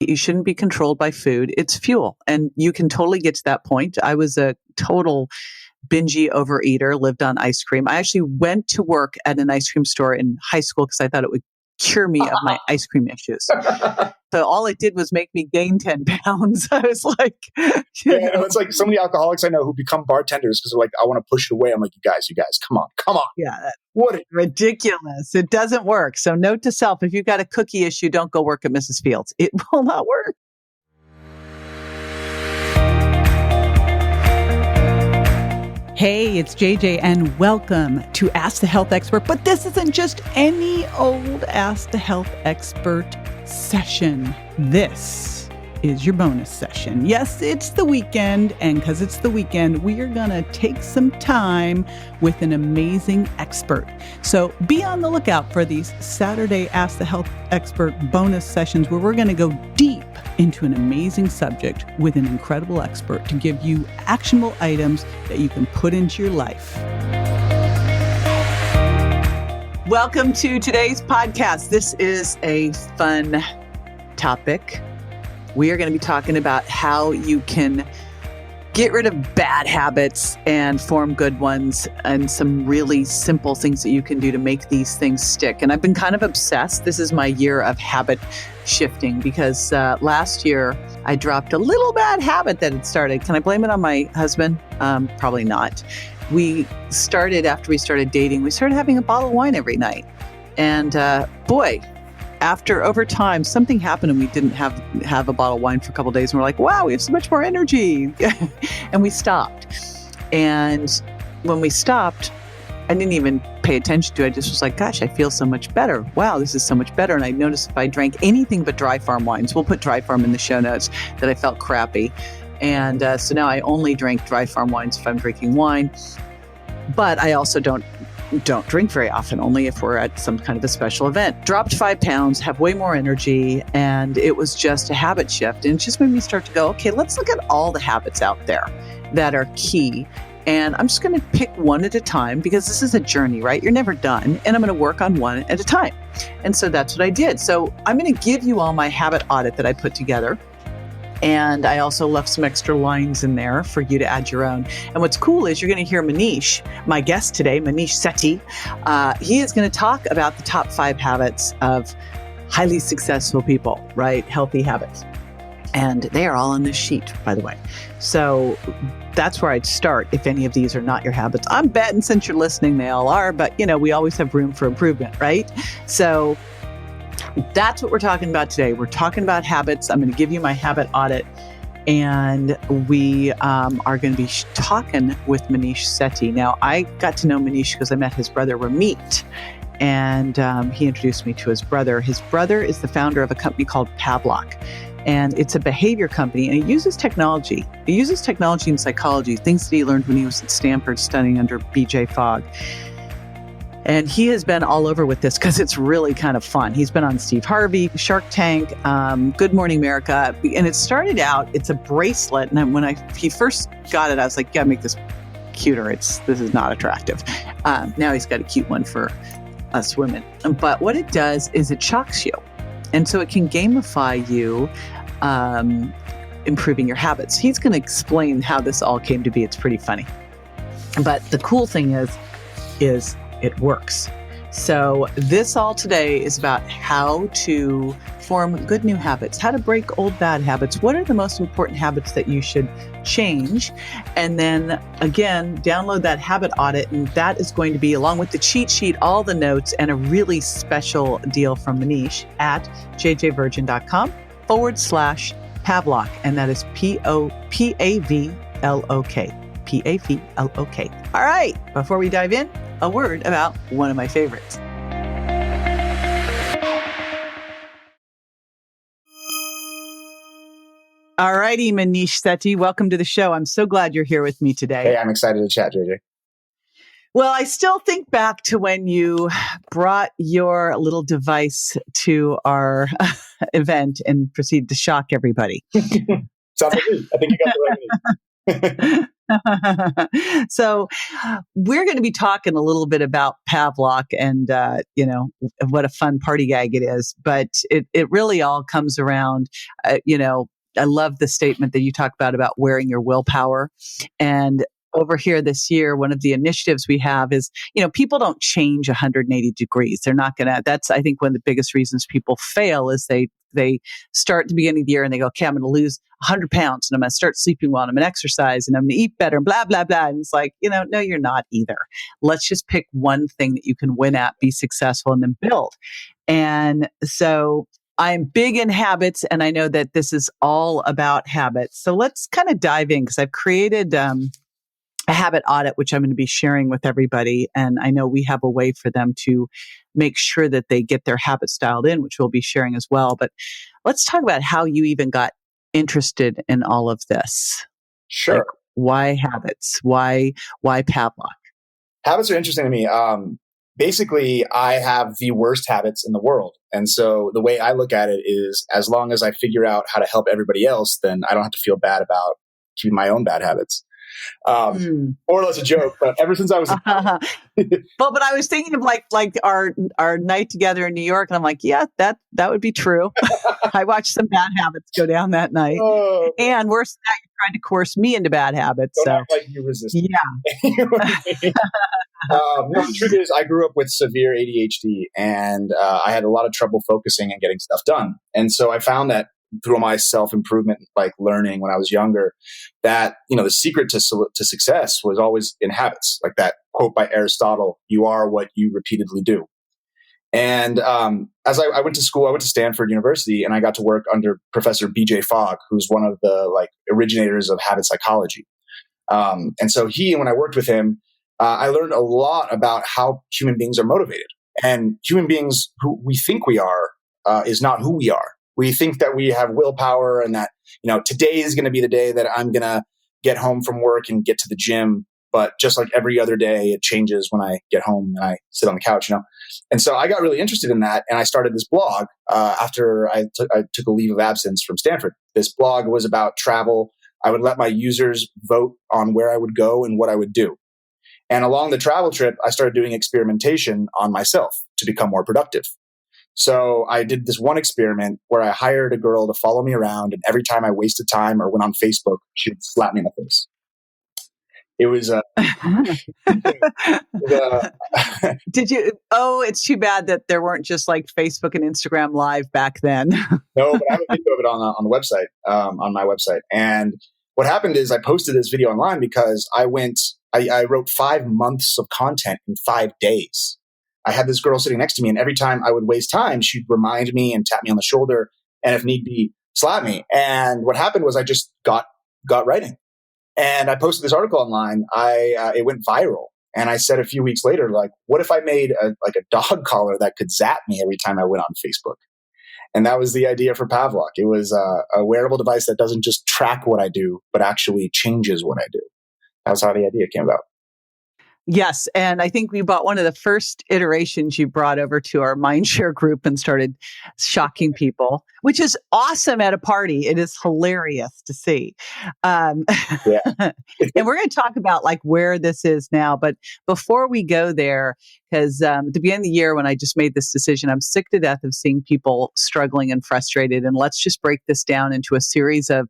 You shouldn't be controlled by food. It's fuel. And you can totally get to that point. I was a total bingy overeater, lived on ice cream. I actually went to work at an ice cream store in high school because I thought it would cure me of my ice cream issues. So all it did was make me gain 10 pounds. I was like, it's like so many alcoholics I know who become bartenders because they're like, I want to push it away. I'm like, you guys, come on. Yeah. What? Ridiculous. It doesn't work. So note to self, if you've got a cookie issue, don't go work at Mrs. Fields. It will not work. Hey, it's JJ and welcome to Ask the Health Expert. But this isn't just any old Ask the Health Expert session. This is your bonus session. Yes, it's the weekend, and because it's the weekend, we are going to take some time with an amazing expert. So be on the lookout for these Saturday Ask the Health Expert bonus sessions where we're going to go deep into an amazing subject with an incredible expert to give you actionable items that you can put into your life. Welcome to today's podcast. This is a fun topic. We are going to be talking about how you can get rid of bad habits and form good ones, and some really simple things that you can do to make these things stick. And I've been kind of obsessed. This is my year of habit shifting because last year I dropped a little bad habit that had started. Can I blame it on my husband? Probably not. After we started dating, we started having a bottle of wine every night. And over time, something happened and we didn't have a bottle of wine for a couple of days. And we're like, wow, we have so much more energy. And we stopped. And when we stopped, I didn't even pay attention to it. I just was like, gosh, I feel so much better. Wow, this is so much better. And I noticed if I drank anything but dry farm wines, we'll put dry farm in the show notes, that I felt crappy. And so now I only drink dry farm wines if I'm drinking wine. But I also don't drink very often, only if we're at some kind of a special event. Dropped 5 pounds, have way more energy, and it was just a habit shift. And it just made me start to go, okay, let's look at all the habits out there that are key. And I'm just going to pick one at a time because this is a journey, right? You're never done. And I'm going to work on one at a time. And so that's what I did. So I'm going to give you all my habit audit that I put together. And I also left some extra lines in there for you to add your own. And what's cool is you're going to hear Maneesh, my guest today, Maneesh Sethi. He is going to talk about the top 5 habits of highly successful people, right? Healthy habits. And they are all on this sheet, by the way. So that's where I'd start if any of these are not your habits. I'm betting since you're listening, they all are, but we always have room for improvement, right? So that's what we're talking about today. We're talking about habits. I'm going to give you my habit audit, and we are going to be talking with Maneesh Sethi. Now, I got to know Maneesh because I met his brother, Ramit, and he introduced me to his brother. His brother is the founder of a company called Pavlok, and it's a behavior company, and it uses technology. It uses technology and psychology, things that he learned when he was at Stanford studying under B.J. Fogg. And he has been all over with this because it's really kind of fun. He's been on Steve Harvey, Shark Tank, Good Morning America. And it started out, it's a bracelet. And when he first got it, I was like, yeah, make this cuter. This is not attractive. Now he's got a cute one for us women. But what it does is it shocks you. And so it can gamify you, improving your habits. He's going to explain how this all came to be. It's pretty funny. But the cool thing is it works. So this all today is about how to form good new habits, how to break old bad habits. What are the most important habits that you should change? And then again, download that habit audit. And that is going to be, along with the cheat sheet, all the notes, and a really special deal from Maneesh at jjvirgin.com/Pavlok. And that is Pavlok. Pavlok. All right. Before we dive in, a word about one of my favorites. All righty, Maneesh Sethi, welcome to the show. I'm so glad you're here with me today. Hey, I'm excited to chat, JJ. Well, I still think back to when you brought your little device to our event and proceeded to shock everybody. Sounds like me. I think you got the right name. So we're going to be talking a little bit about Pavlok and, what a fun party gag it is. But it really all comes around, I love the statement that you talk about wearing your willpower. And over here this year, one of the initiatives we have is, people don't change 180 degrees. They're not going to, that's, I think, one of the biggest reasons people fail is they start at the beginning of the year and they go, okay, I'm going to lose 100 pounds and I'm going to start sleeping well and I'm going to exercise and I'm going to eat better and blah, blah, blah. And it's like, no, you're not either. Let's just pick one thing that you can win at, be successful, and then build. And so I'm big in habits, and I know that this is all about habits. So let's kind of dive in, because I've created a habit audit, which I'm going to be sharing with everybody. And I know we have a way for them to make sure that they get their habits dialed in, which we'll be sharing as well. But let's talk about how you even got interested in all of this. Sure. Like, why habits? Why Pavlok? Habits are interesting to me. Basically, I have the worst habits in the world. And so the way I look at it is, as long as I figure out how to help everybody else, then I don't have to feel bad about keeping my own bad habits. More or less a joke, but ever since I was but I was thinking of like our night together in New York, and I'm like, yeah, that would be true. I watched some bad habits go down that night, and worse than that, you tried to coerce me into bad habits. Don't act like you resisted. Yeah. No, the truth is, I grew up with severe ADHD, and I had a lot of trouble focusing and getting stuff done. And so I found that through my self-improvement, like learning when I was younger, that, the secret to success was always in habits. Like that quote by Aristotle, "You are what you repeatedly do." And as I went to school, I went to Stanford University, and I got to work under Professor B.J. Fogg, who's one of the originators of habit psychology. And so when I worked with him, I learned a lot about how human beings are motivated. And human beings, who we think we are, is not who we are. We think that we have willpower and that, today is going to be the day that I'm going to get home from work and get to the gym. But just like every other day, it changes when I get home and I sit on the couch, And so I got really interested in that. And I started this blog after I took a leave of absence from Stanford. This blog was about travel. I would let my users vote on where I would go and what I would do. And along the travel trip, I started doing experimentation on myself to become more productive. So I did this one experiment where I hired a girl to follow me around, and every time I wasted time or went on Facebook, she would slap me in the face. It was Did you? Oh, it's too bad that there weren't just like Facebook and Instagram Live back then. No, but I have a video of it on the website, on my website. And what happened is I posted this video online because I wrote 5 months of content in 5 days. I had this girl sitting next to me, and every time I would waste time, she'd remind me and tap me on the shoulder, and if need be, slap me. And what happened was I just got writing, and I posted this article online. It went viral, and I said a few weeks later, like, what if I made a dog collar that could zap me every time I went on Facebook? And that was the idea for Pavlok. It was a wearable device that doesn't just track what I do, but actually changes what I do. That's how the idea came about. Yes. And I think we bought one of the first iterations you brought over to our Mindshare group and started shocking people, which is awesome at a party. It is hilarious to see. And we're going to talk about like where this is now. But before we go there, because at the beginning of the year, when I just made this decision, I'm sick to death of seeing people struggling and frustrated. And let's just break this down into a series of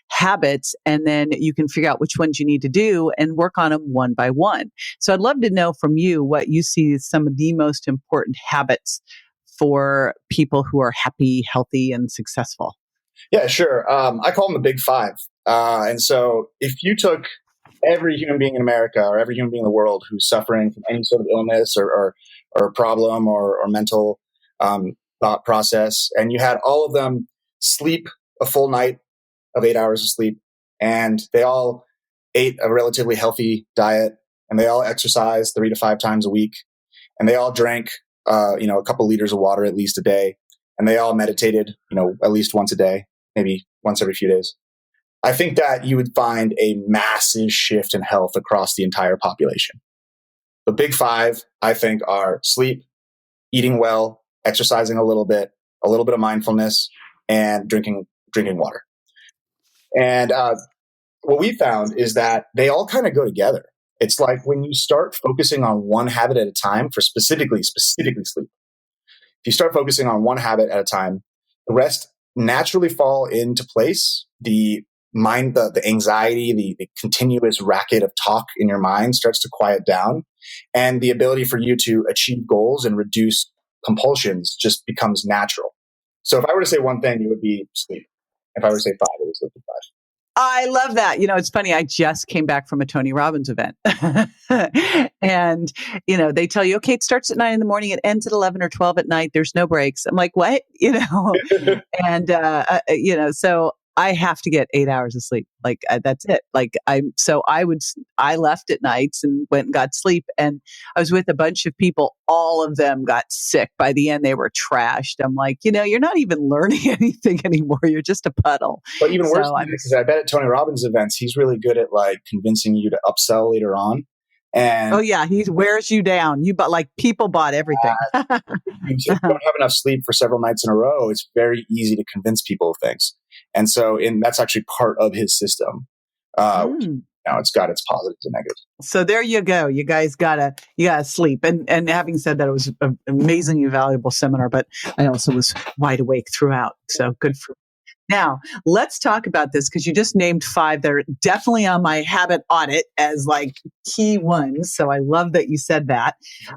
habits, and then you can figure out which ones you need to do and work on them one by one. So I'd love to know from you what you see as some of the most important habits for people who are happy, healthy, and successful. Yeah, sure. I call them the big five. And so if you took every human being in America or every human being in the world who's suffering from any sort of illness or problem or mental thought process, and you had all of them sleep a full night of 8 hours of sleep, and they all ate a relatively healthy diet, and they all exercised 3 to 5 times a week, and they all drank, a couple liters of water at least a day, and they all meditated, at least once a day, maybe once every few days. I think that you would find a massive shift in health across the entire population. The big five, I think, are sleep, eating well, exercising a little bit of mindfulness, and drinking water. And what we found is that they all kind of go together. It's like when you start focusing on one habit at a time for specifically sleep. If you start focusing on one habit at a time, the rest naturally fall into place. The mind, the anxiety, the continuous racket of talk in your mind starts to quiet down, and the ability for you to achieve goals and reduce compulsions just becomes natural. So if I were to say one thing, it would be sleep. If I were to say five, it would be five. I love that. It's funny. I just came back from a Tony Robbins event and, they tell you, okay, it starts at 9 a.m, it ends at 11 or 12 at night. There's no breaks. I'm like, what? And, so I have to get 8 hours of sleep. Like that's it. I left at nights and went and got sleep, and I was with a bunch of people. All of them got sick. By the end, they were trashed. I'm like, you're not even learning anything anymore. You're just a puddle. But even worse, because I bet at Tony Robbins events, he's really good at like convincing you to upsell later on. And oh yeah, he wears you down. People bought everything. If you don't have enough sleep for several nights in a row, it's very easy to convince people of things. And so that's actually part of his system. It's got its positives and negatives. So there you go. You guys gotta sleep. And having said that, it was an amazingly valuable seminar, but I also was wide awake throughout. So good for Now, let's talk about this, because you just named 5 that are definitely on my habit audit as like key ones. So I love that you said that.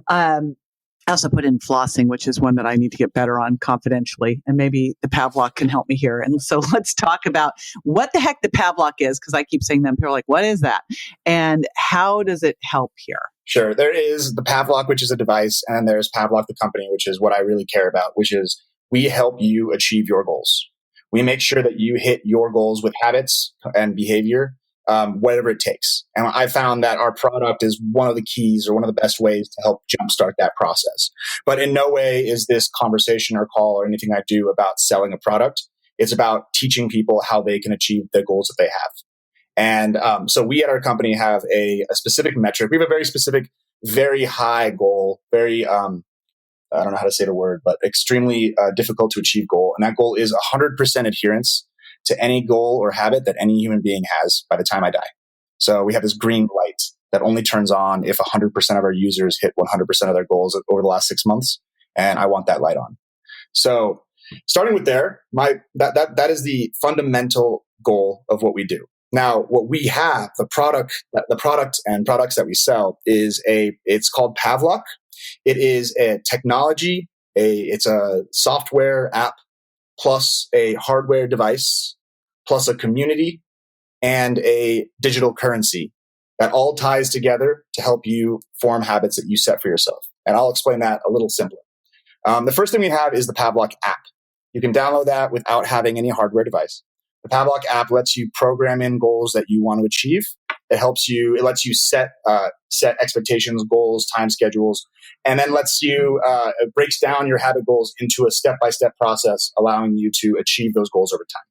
I also put in flossing, which is one that I need to get better on confidentially. And maybe the Pavlok can help me here. And so let's talk about what the heck the Pavlok is, because I keep saying them. People are like, what is that? And how does it help here? Sure. There is the Pavlok, which is a device. And then there's Pavlok, the company, which is what I really care about, which is we help you achieve your goals. We make sure that you hit your goals with habits and behavior, whatever it takes. And I found that our product is one of the keys or one of the best ways to help jumpstart that process. But in no way is this conversation or call or anything I do about selling a product. It's about teaching people how they can achieve the goals that they have. And so we at our company have a specific metric. We have a very specific, very high goal, very I don't know how to say the word, but extremely difficult to achieve goal. And that goal is 100% adherence to any goal or habit that any human being has by the time I die. So we have this green light that only turns on if 100% of our users hit 100% of their goals over the last 6 months. And I want that light on. So starting with there, that is the fundamental goal of what we do. Now, what we have, the product and products that we sell it's called Pavlok. It is a technology, it's a software app plus a hardware device plus a community and a digital currency that all ties together to help you form habits that you set for yourself. And I'll explain that a little simpler. The first thing we have is the Pavlok app. You can download that without having any hardware device. The Pavlok app lets you program in goals that you want to achieve. It lets you set expectations, goals, time schedules, and then it breaks down your habit goals into a step-by-step process, allowing you to achieve those goals over time.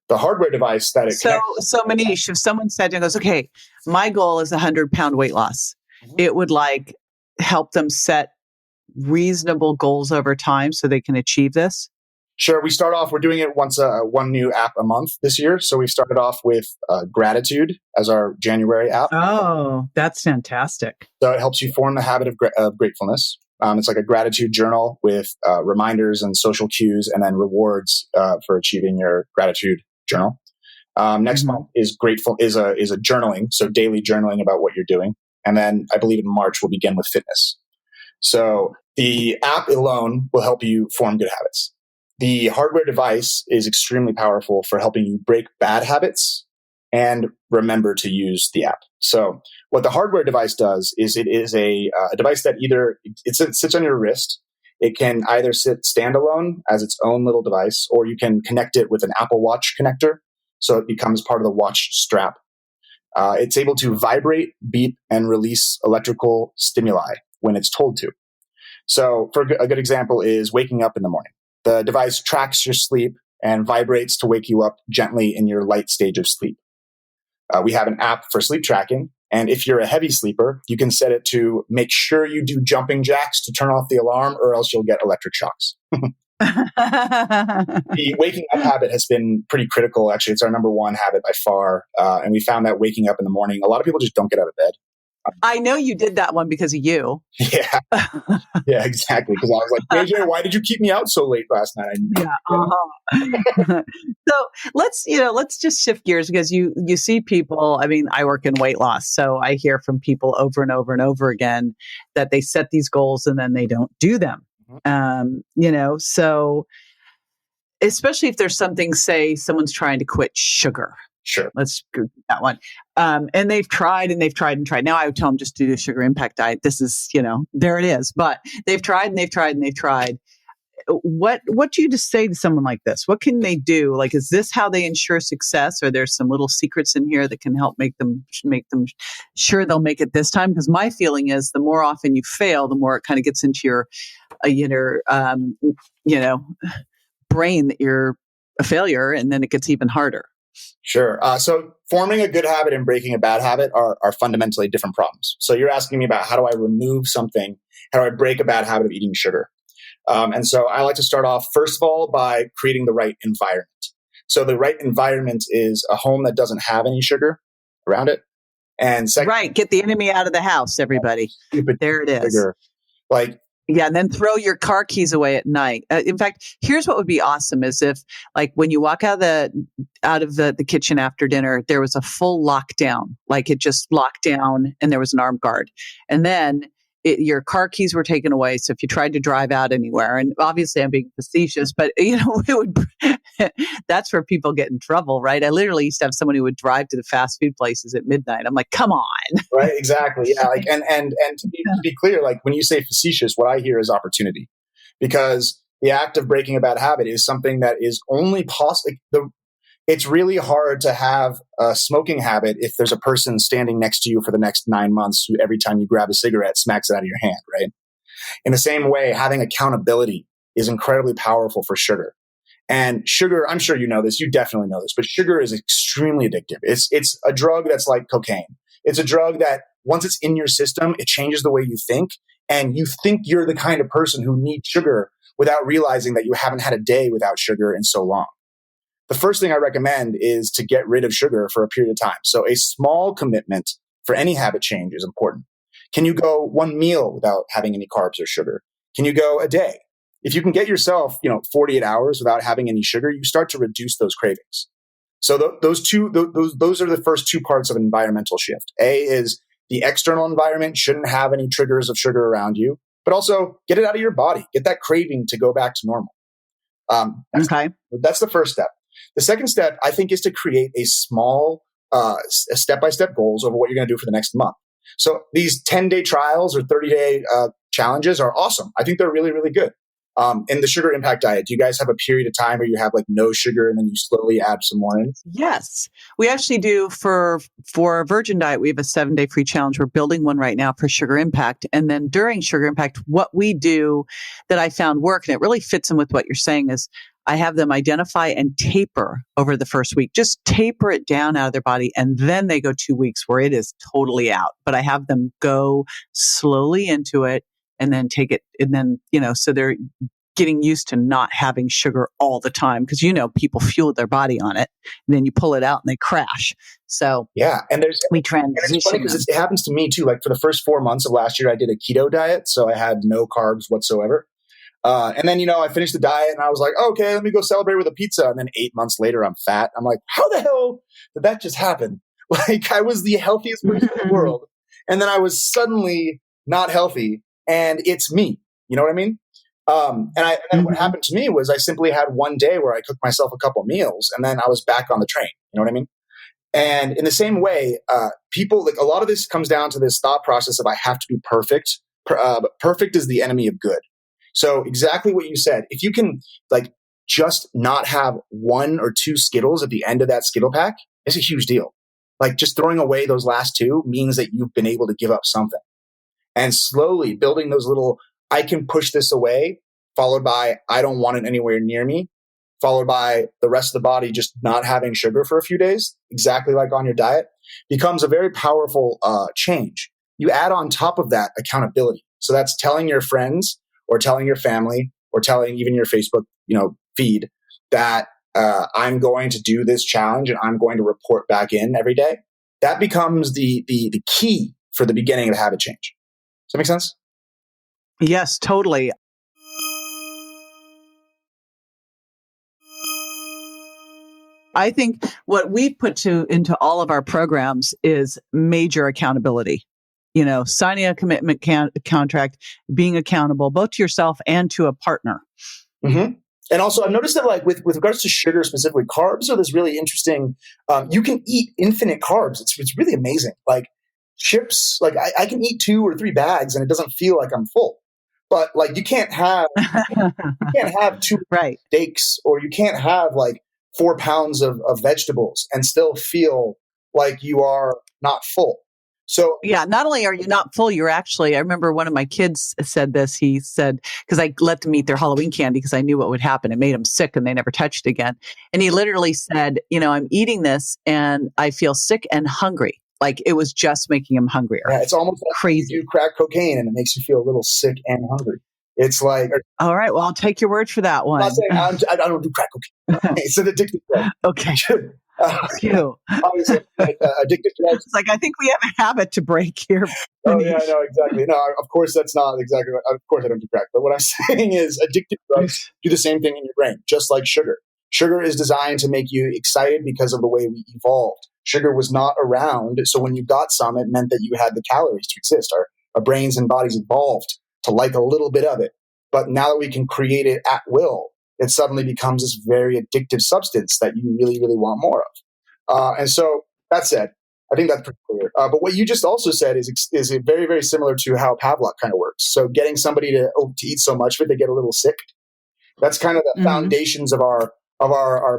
The hardware device that it connects. So Maneesh, if someone said and goes, okay, my goal is 100-pound weight loss, it would help them set reasonable goals over time so they can achieve this? Sure. We're doing it one new app a month this year. So we started off with gratitude as our January app. Oh, that's fantastic. So it helps you form the habit of gratefulness. It's like a gratitude journal with reminders and social cues and then rewards for achieving your gratitude journal. Next month is a journaling. So daily journaling about what you're doing. And then I believe in March we'll begin with fitness. So the app alone will help you form good habits. The hardware device is extremely powerful for helping you break bad habits and remember to use the app. So what the hardware device does is it is a device that it sits on your wrist. It can either sit standalone as its own little device, or you can connect it with an Apple Watch connector. So it becomes part of the watch strap. It's able to vibrate, beep, and release electrical stimuli when it's told to. So for a good example is waking up in the morning. The device tracks your sleep and vibrates to wake you up gently in your light stage of sleep. We have an app for sleep tracking. And if you're a heavy sleeper, you can set it to make sure you do jumping jacks to turn off the alarm, or else you'll get electric shocks. The waking up habit has been pretty critical. Actually, it's our number one habit by far. And we found that waking up in the morning, a lot of people just don't get out of bed. I know you did that one because of you. Yeah. Yeah, exactly. Because I was like, JJ, why did you keep me out so late last night? So let's just shift gears, because you see people. I mean, I work in weight loss, so I hear from people over and over and over again that they set these goals and then they don't do them. So especially if there's something, say someone's trying to quit sugar. Sure. Let's go that one. And they've tried and they've tried and tried. Now I would tell them just do the sugar impact diet. This is, there it is. But they've tried and they've tried and they've tried. What do you just say to someone like this? What can they do? Like, is this how they ensure success? Or there's some little secrets in here that can help make them sure they'll make it this time? Because my feeling is the more often you fail, the more it kind of gets into your brain that you're a failure, and then it gets even harder. Sure. So forming a good habit and breaking a bad habit are fundamentally different problems. So you're asking me about how do I remove something? How do I break a bad habit of eating sugar? And so I like to start off, first of all, by creating the right environment. So the right environment is a home that doesn't have any sugar around it. And second, right. Get the enemy out of the house, everybody. There it is. Sugar. Yeah, and then throw your car keys away at night. In fact, here's what would be awesome is if, like, when you walk out of the kitchen after dinner, there was a full lockdown, like it just locked down and there was an armed guard. And then your car keys were taken away. So if you tried to drive out anywhere, and obviously I'm being facetious, but that's where people get in trouble, right? I literally used to have someone who would drive to the fast food places at midnight. I'm like, come on. Right. Exactly. Yeah. And to be clear, like when you say facetious, what I hear is opportunity, because the act of breaking a bad habit is something that is only possible. It's really hard to have a smoking habit if there's a person standing next to you for the next 9 months who every time you grab a cigarette smacks it out of your hand, right? In the same way, having accountability is incredibly powerful for sugar. And sugar, I'm sure you know this, you definitely know this, but sugar is extremely addictive. It's a drug that's like cocaine. It's a drug that once it's in your system, it changes the way you think. And you think you're the kind of person who needs sugar without realizing that you haven't had a day without sugar in so long. The first thing I recommend is to get rid of sugar for a period of time. So a small commitment for any habit change is important. Can you go one meal without having any carbs or sugar? Can you go a day? If you can get yourself, 48 hours without having any sugar, you start to reduce those cravings. So those are the first two parts of an environmental shift. A is the external environment shouldn't have any triggers of sugar around you, but also get it out of your body. Get that craving to go back to normal. That's the first step. The second step, I think, is to create a small step-by-step goals over what you're going to do for the next month. So these 10-day trials or 30-day challenges are awesome. I think they're really, really good. In the sugar impact diet, do you guys have a period of time where you have like no sugar and then you slowly add some more in? Yes, we actually do for Virgin Diet. We have a 7-day free challenge. We're building one right now for sugar impact. And then during sugar impact, what we do that I found work, and it really fits in with what you're saying, is I have them identify and taper over the first week. Just taper it down out of their body. And then they go 2 weeks where it is totally out. But I have them go slowly into it and then take it. And then, so they're getting used to not having sugar all the time. Because, people fuel their body on it. And then you pull it out and they crash. So yeah. And we transition. And it's funny because it happens to me too. Like for the first 4 months of last year, I did a keto diet. So I had no carbs whatsoever. And then, I finished the diet and I was like, okay, let me go celebrate with a pizza. And then 8 months later, I'm fat. I'm like, how the hell did that just happen? Like I was the healthiest person in the world. And then I was suddenly not healthy and it's me. You know what I mean? And what happened to me was I simply had one day where I cooked myself a couple meals and then I was back on the train. You know what I mean? And in the same way, people, like a lot of this comes down to this thought process of I have to be perfect. Perfect is the enemy of good. So exactly what you said, if you can just not have 1 or 2 Skittles at the end of that Skittle pack, it's a huge deal. Like just throwing away those last 2 means that you've been able to give up something. And slowly building those little, I can push this away, followed by, I don't want it anywhere near me, followed by the rest of the body just not having sugar for a few days, exactly like on your diet, becomes a very powerful change. You add on top of that accountability. So that's telling your friends, or telling your family, or telling even your Facebook feed that I'm going to do this challenge and I'm going to report back in every day. That becomes the key for the beginning of habit change. Does that make sense? Yes, totally. I think what we've put into all of our programs is major accountability. Signing a commitment contract, being accountable both to yourself and to a partner. Mm-hmm. And also, I've noticed that, like with regards to sugar specifically, carbs are this really interesting. You can eat infinite carbs. It's really amazing. Like chips, like I can eat 2 or 3 bags and it doesn't feel like I'm full. But like you can't have 2 right. steaks, or you can't have like 4 pounds of vegetables and still feel like you are not full. So yeah, not only are you not full, I remember one of my kids said this. He said, because I let them eat their Halloween candy because I knew what would happen. It made them sick and they never touched it again. And he literally said, I'm eating this and I feel sick and hungry. Like it was just making him hungrier. Yeah, it's almost like crazy. You do crack cocaine and it makes you feel a little sick and hungry. It's like, all right, well, I'll take your word for that one. I'm not saying I don't do crack cocaine. It's an addictive drug. Okay. Obviously, addictive drugs. It's like, I think we have a habit to break here. Oh, yeah, no, exactly. No, of course, that's not exactly what, of course I don't do crack. But what I'm saying is addictive drugs do the same thing in your brain, just like sugar. Sugar is designed to make you excited because of the way we evolved. Sugar was not around, so when you got some, it meant that you had the calories to exist. Our brains and bodies evolved to like a little bit of it. But now that we can create it at will, it suddenly becomes this very addictive substance that you really, really want more of. And so that said, I think that's pretty clear. But what you just also said is very, very similar to how Pavlok kind of works. So getting somebody to eat so much of it, they get a little sick. That's kind of the foundations of our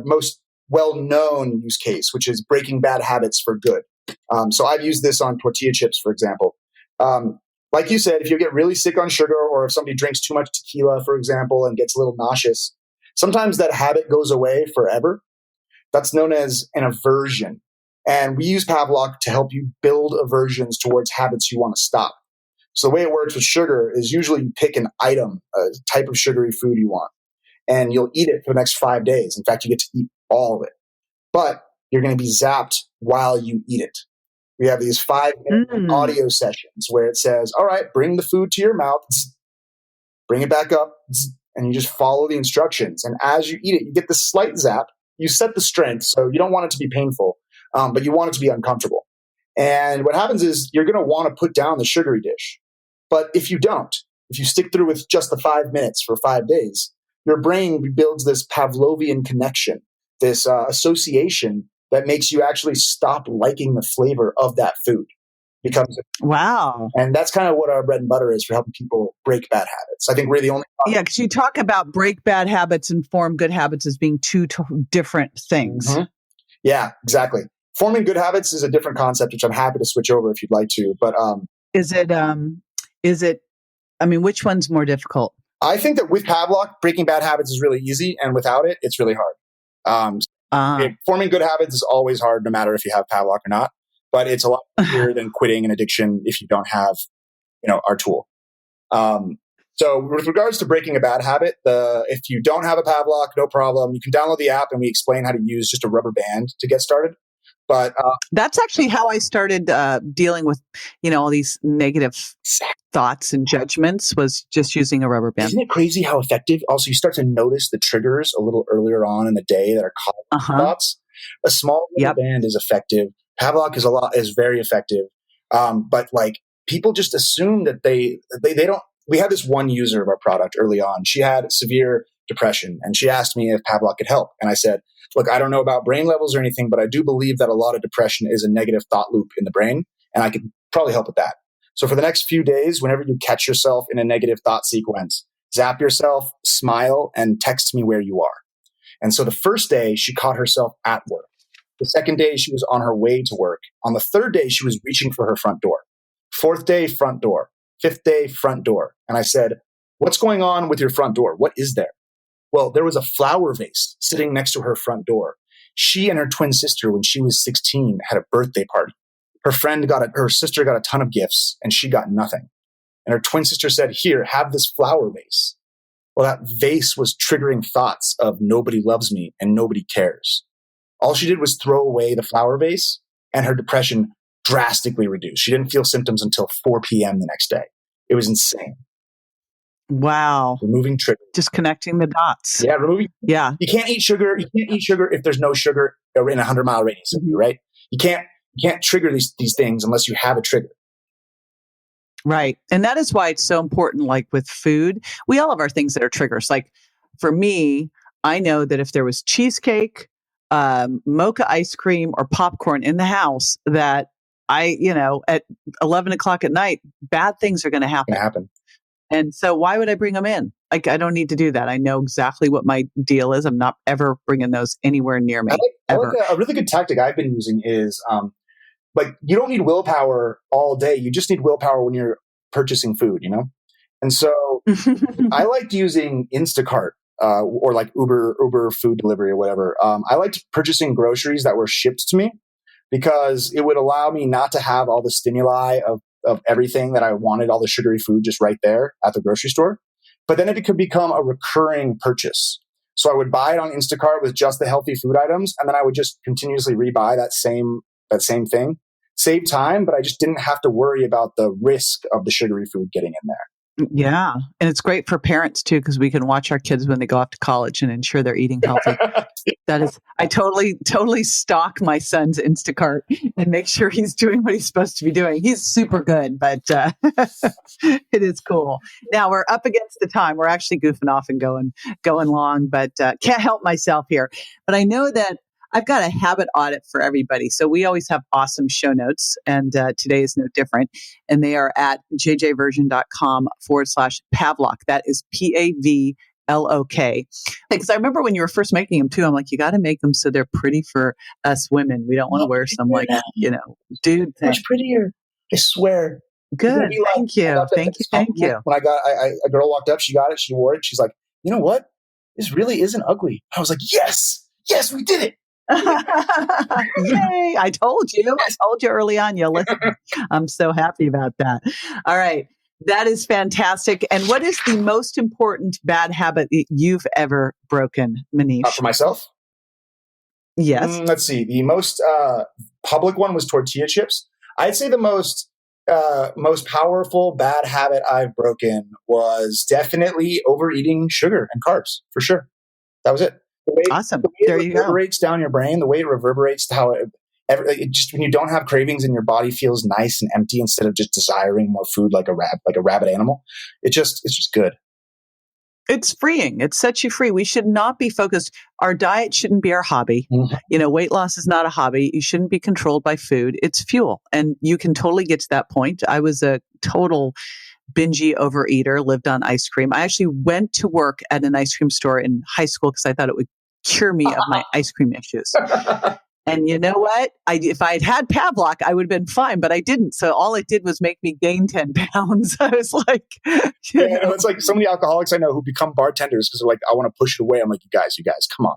most well-known use case, which is breaking bad habits for good. So I've used this on tortilla chips, for example. Like you said, if you get really sick on sugar, or if somebody drinks too much tequila, for example, and gets a little nauseous, sometimes that habit goes away forever. That's known as an aversion. And we use Pavlok to help you build aversions towards habits you want to stop. So the way it works with sugar is usually you pick an item, a type of sugary food you want, and you'll eat it for the next 5 days. In fact, you get to eat all of it. But you're going to be zapped while you eat it. We have these 5-minute audio sessions where it says, all right, bring the food to your mouth, bring it back up, and you just follow the instructions. And as you eat it, you get this slight zap. You set the strength, so you don't want it to be painful, but you want it to be uncomfortable. And what happens is you're going to want to put down the sugary dish. But if you don't, if you stick through with just the 5 minutes for 5 days, your brain builds this Pavlovian connection, this association that makes you actually stop liking the flavor of that food. Wow. And that's kind of what our bread and butter is for helping people break bad habits. I think we're the only... Yeah, because you talk about break bad habits and form good habits as being two different things. Mm-hmm. Yeah, exactly. Forming good habits is a different concept, which I'm happy to switch over if you'd like to. But is it, which one's more difficult? I think that with Pavlok, breaking bad habits is really easy. And without it, it's really hard. Forming good habits is always hard, no matter if you have Pavlok or not. But it's a lot easier than quitting an addiction if you don't have, our tool. So with regards to breaking a bad habit, if you don't have a Pavlok, no problem. You can download the app and we explain how to use just a rubber band to get started. But that's actually how I started dealing with, all these negative thoughts and judgments, was just using a rubber band. Isn't it crazy how effective? Also, you start to notice the triggers a little earlier on in the day that are causing thoughts. A small rubber band is effective. Pavlok is very effective. But like people just assume that they don't. We had this one user of our product early on. She had severe depression, and she asked me if Pavlok could help. And I said, look, I don't know about brain levels or anything, but I do believe that a lot of depression is a negative thought loop in the brain, and I could probably help with that. So for the next few days, whenever you catch yourself in a negative thought sequence, zap yourself, smile, and text me where you are. And so the first day, she caught herself at work. The second day, she was on her way to work. On the third day, she was reaching for her front door. Fourth day, front door. Fifth day, front door. And I said, what's going on with your front door? What is there? Well, there was a flower vase sitting next to her front door. She and her twin sister, when she was 16, had a birthday party. Her sister got a ton of gifts and she got nothing. And her twin sister said, here, have this flower vase. Well, that vase was triggering thoughts of nobody loves me and nobody cares. All she did was throw away the flower vase, and her depression drastically reduced. She didn't feel symptoms until 4 p.m. the next day. It was insane. Wow. Removing triggers. Just connecting the dots. Yeah, removing. Yeah. You can't eat sugar. You can't eat sugar if there's no sugar in a 100-mile radius of you, right? You can't trigger these things unless you have a trigger. Right. And that is why it's so important, like with food, we all have our things that are triggers. Like for me, I know that if there was cheesecake, mocha ice cream, or popcorn in the house, that at 11 o'clock at night, bad things are going to happen. And so why would I bring them in? Like, I don't need to do that. I know exactly what my deal is. I'm not ever bringing those anywhere near me. I like a really good tactic I've been using is, you don't need willpower all day. You just need willpower when you're purchasing food, And so I liked using Instacart or like Uber food delivery or whatever. I liked purchasing groceries that were shipped to me because it would allow me not to have all the stimuli of everything that I wanted, all the sugary food just right there at the grocery store. But then it could become a recurring purchase. So I would buy it on Instacart with just the healthy food items, and then I would just continuously rebuy that same thing. Save time, but I just didn't have to worry about the risk of the sugary food getting in there. Yeah. And it's great for parents too, because we can watch our kids when they go off to college and ensure they're eating healthy. I totally stalk my son's Instacart and make sure he's doing what he's supposed to be doing. He's super good, but it is cool. Now we're up against the time. We're actually goofing off and going long, but can't help myself here. But I know that I've got a habit audit for everybody. So we always have awesome show notes, and today is no different. And they are at jjvirgin.com/Pavlok. That is Pavlok. Because I remember when you were first making them too, I'm like, you got to make them so they're pretty for us women. We don't want to wear some dude thing. Much prettier. I swear. Good. Thank you. Thank you. When a girl walked up, she got it, she wore it. She's like, you know what? This really isn't ugly. I was like, yes, we did it. Yay! I told you early on. You'll listen. I'm so happy about that. All right. That is fantastic. And what is the most important bad habit that you've ever broken, Maneesh? For myself? Yes. Let's see. The most public one was tortilla chips. I'd say the most powerful bad habit I've broken was definitely overeating sugar and carbs, for sure. That was it. Awesome. There you go. It reverberates down your brain. The way it reverberates to how it just when you don't have cravings and your body feels nice and empty instead of just desiring more food like a rabid animal. It's just good. It's freeing. It sets you free. We should not be focused. Our diet shouldn't be our hobby. Mm-hmm. Weight loss is not a hobby. You shouldn't be controlled by food. It's fuel. And you can totally get to that point. I was a total bingy overeater, lived on ice cream. I actually went to work at an ice cream store in high school because I thought it would cure me of my ice cream issues. And you know what? If I had Pavlok, I would have been fine, but I didn't. So all it did was make me gain 10 pounds. I was like, it's like so many alcoholics I know who become bartenders because they're like, I want to push it away. I'm like, you guys, come on.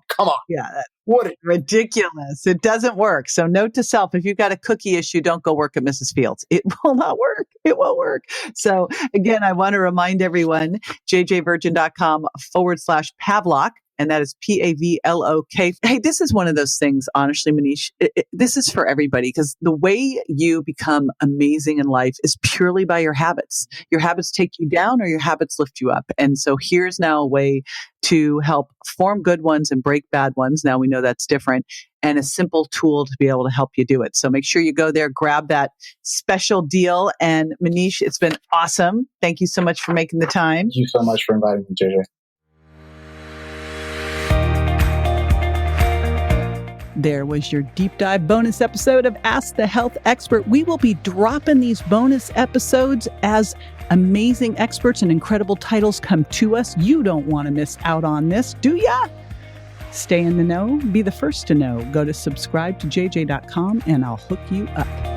Yeah. What ridiculous. It doesn't work. So note to self, if you've got a cookie issue, don't go work at Mrs. Fields. It will not work. It won't work. So again, I want to remind everyone, jjvirgin.com/Pavlok. And that is Pavlok. Hey, this is one of those things, honestly, Maneesh, this is for everybody because the way you become amazing in life is purely by your habits. Your habits take you down or your habits lift you up. And so here's now a way to help form good ones and break bad ones. Now we know that's different, and a simple tool to be able to help you do it. So make sure you go there, grab that special deal. And Maneesh, it's been awesome. Thank you so much for making the time. Thank you so much for inviting me, JJ. There was your deep dive bonus episode of Ask the Health Expert. We will be dropping these bonus episodes as amazing experts and incredible titles come to us. You don't want to miss out on this, do ya? Stay in the know. Be the first to know. Go to subscribe to jj.com and I'll hook you up.